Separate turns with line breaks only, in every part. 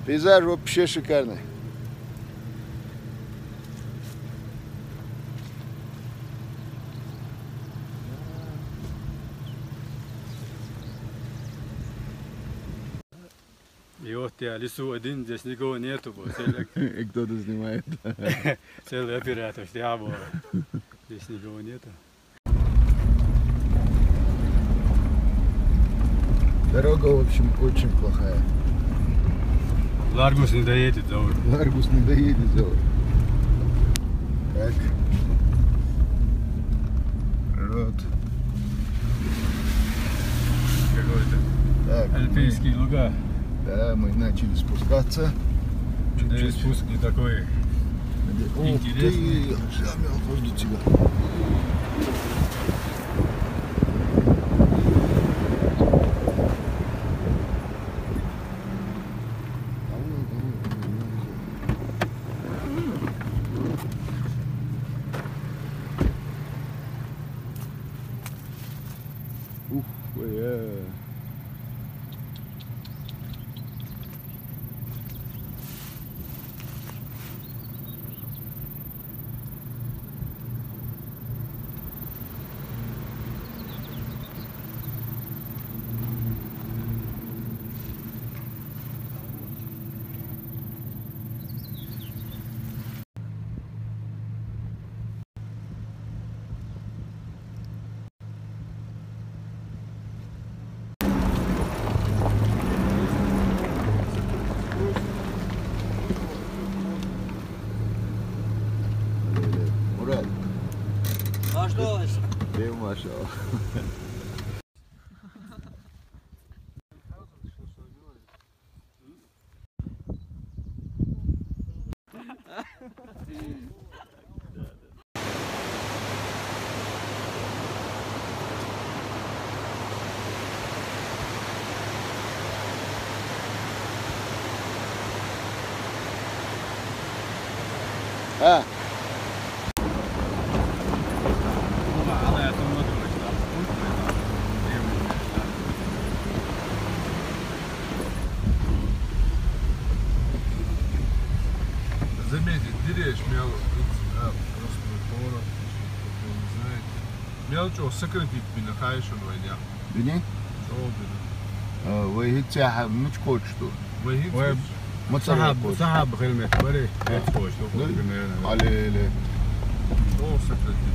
Пейзаж вообще шикарный.
И вот я лесу один, здесь никого нету.
И кто-то снимает.
Целый оператор, здесь никого нету.
Дорога, в общем, очень плохая.
Ларгус не доедет, зовут.
Ларгус не доедет, зовут. Так. Вот.
Какой-то
Так,
альпийские луга.
Да, мы начали спускаться.
Чуть-чуть спуск не такой интересный.
Замел возле тебя. Ух, Мурат, ты Маша. А?
Заметить, деревья мял, просто поворот, не знаете. Мял что, сократить меня, хайшун войня.
Бини?
Что бина?
Вы тяха, мучкот что?
Война.
صعب خدمة بري خوش
على
Что сократить?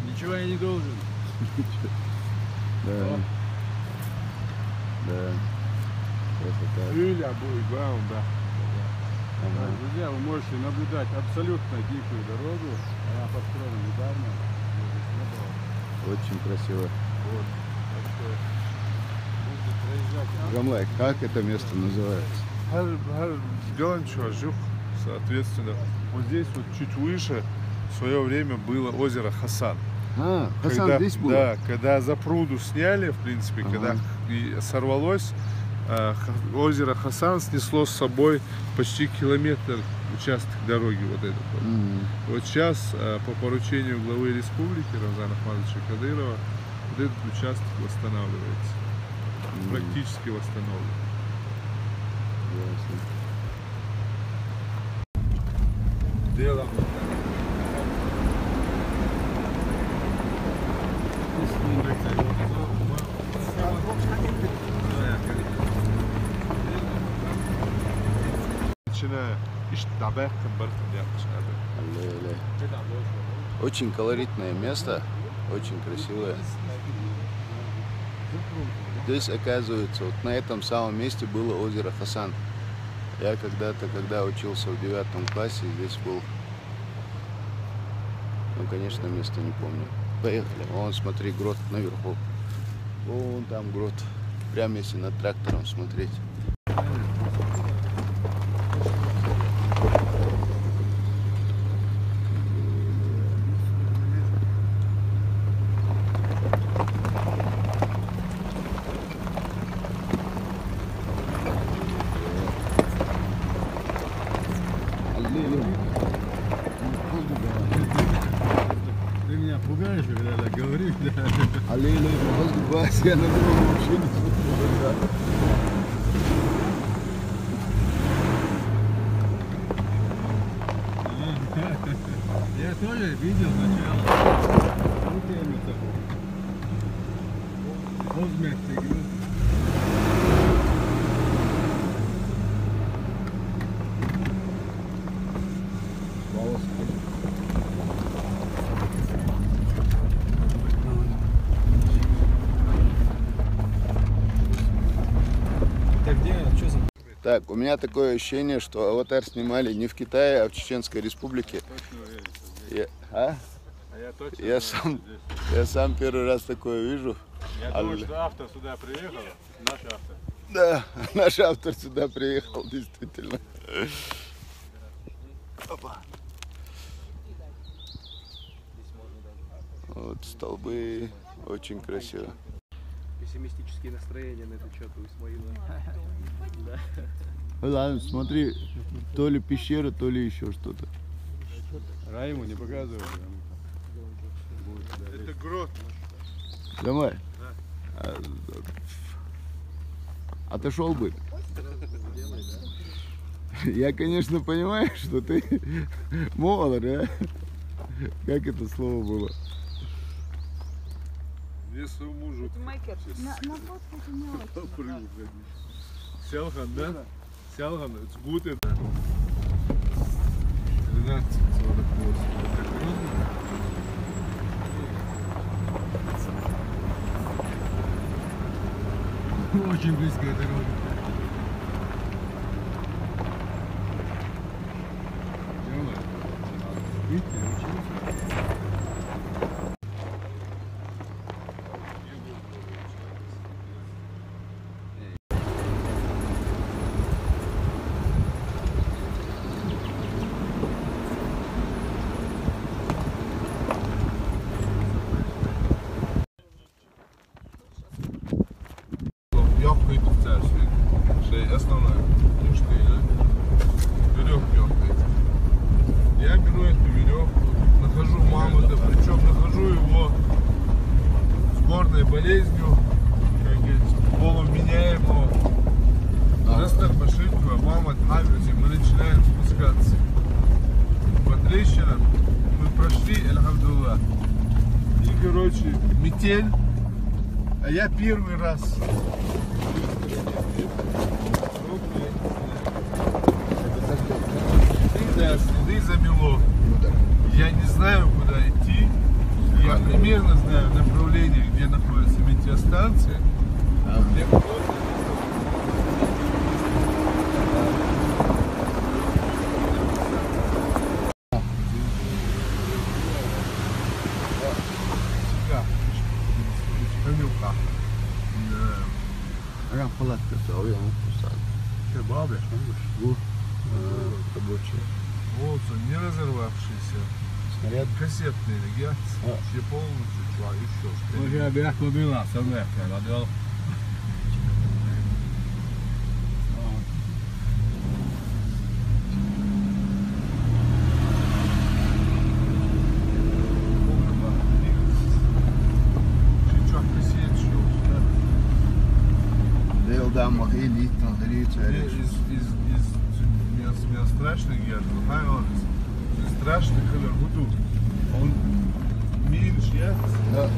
Ничего я не должен.
Да. Да. Красота.
Юля будет, да. Друзья, вы можете наблюдать абсолютно дикую дорогу. Она построена недавно.
Очень красиво.
Вот. Так что будете проезжать.
Гамлай, как это место называется?
Галанчуажух, соответственно, вот здесь вот чуть выше в свое время было озеро Хасан.
А, Хасан
Когда,
здесь был?
да, когда запруду сняли, в принципе, когда и сорвалось, озеро Хасан снесло с собой почти километр участок дороги вот этот вот. Вот сейчас по поручению главы республики Рамзана Ахмадовича Кадырова вот этот участок восстанавливается, практически восстановлен.
Ясно.
делом.
Очень колоритное место, очень красивое. Здесь, оказывается, вот на этом самом месте было озеро Хасан. Я когда-то, когда учился в 9 классе, здесь был. Ну, конечно, место не помню. Поехали. Вон, смотри, грот наверху. Вон там грот. Прямо если над трактором смотреть.
Ты меня пугаешь, когда так говоришь, да?
Аллилуйя, я на другом вообще не смотрю.
Я тоже видел сначала. Возьмет игру.
Так, у меня такое ощущение, что «Аватар» снимали не в Китае, а в Чеченской Республике. Я сам первый раз такое вижу.
Я думаю, что автор сюда приехал, наш автор.
Да, наш автор сюда приехал, действительно. Опа. Вот столбы, очень красиво.
Пессимистические настроения на этот счет у Исмаила.
Ладно, смотри, то ли пещера, то ли еще что-то.
Раиму не показывай.
Это грот.
Давай. Отошел бы. Я, конечно, понимаю, что ты молод, а? Как это слово было?
Мне своему мужу.
На фотку это не очень.
Селхан, да? Селхан, it's good. 12:48.
Очень близкая дорога. Видите, учился.
Yok gittikler şey основная фишка, веревку ёмкает. Я беру эту веревку, нахожу мамонта, причем нахожу его с горной болезнью, как говорится, полуменяемого. Достав ошибку, а мамонт агрессив, мы начинаем спускаться по трещинам. Мы прошли, альхамдулилlah. И, короче, метель. А я первый раз. Да, следы замело. Я не знаю, куда идти. Я примерно знаю направление, где находится метеостанция.
Палатка,
Кебаб, я
Вот он, не разорвавшийся.
снаряд.
Кассетный регион. Все полностью, еще что-то.
Може я бяхло била, совместно, надо.
Deeldan mag hier niet, dan geriet
Из страшных гербов, страшный колер. Вот тут. Он меньше, я?
Да.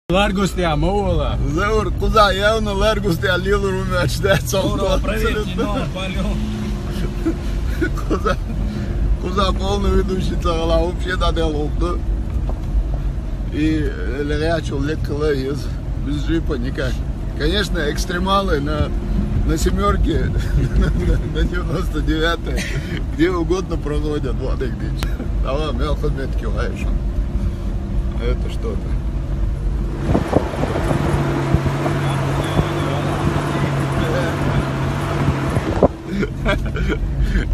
Largus tie mūla.
Заур, куда? Явно Ларгус ты алил румяч, да? Куда полный ведущий цагала вообще доделал-то. И лягачил лекала из без джипа никак. Конечно, экстремалы на семерке, на 99-й, где угодно проходят вот их дичь. Давай, мелко метки лаешь. Это что-то.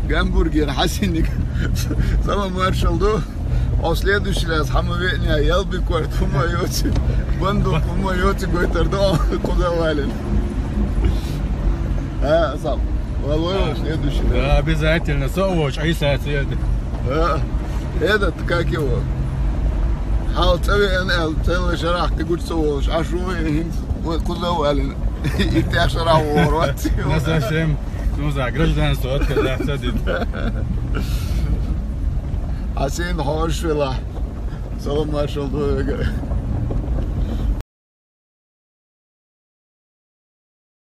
Гамбургер, хасинник. Сама маршалду. А в следующий раз хамоведня елби кварт умоете. Банду умоете гойтердо куда вален. А, сам. Волой в следующий раз.
Да, обязательно. Совоч, а и сацияд.
Этот, как его? НЛ, целый шарах, ты говоришь, совоч. А шо вы куда вален? И ты шарах ворот.
Не совсем. Ну, за гражданство отказаться.
А сен хош вела. Салам маршал,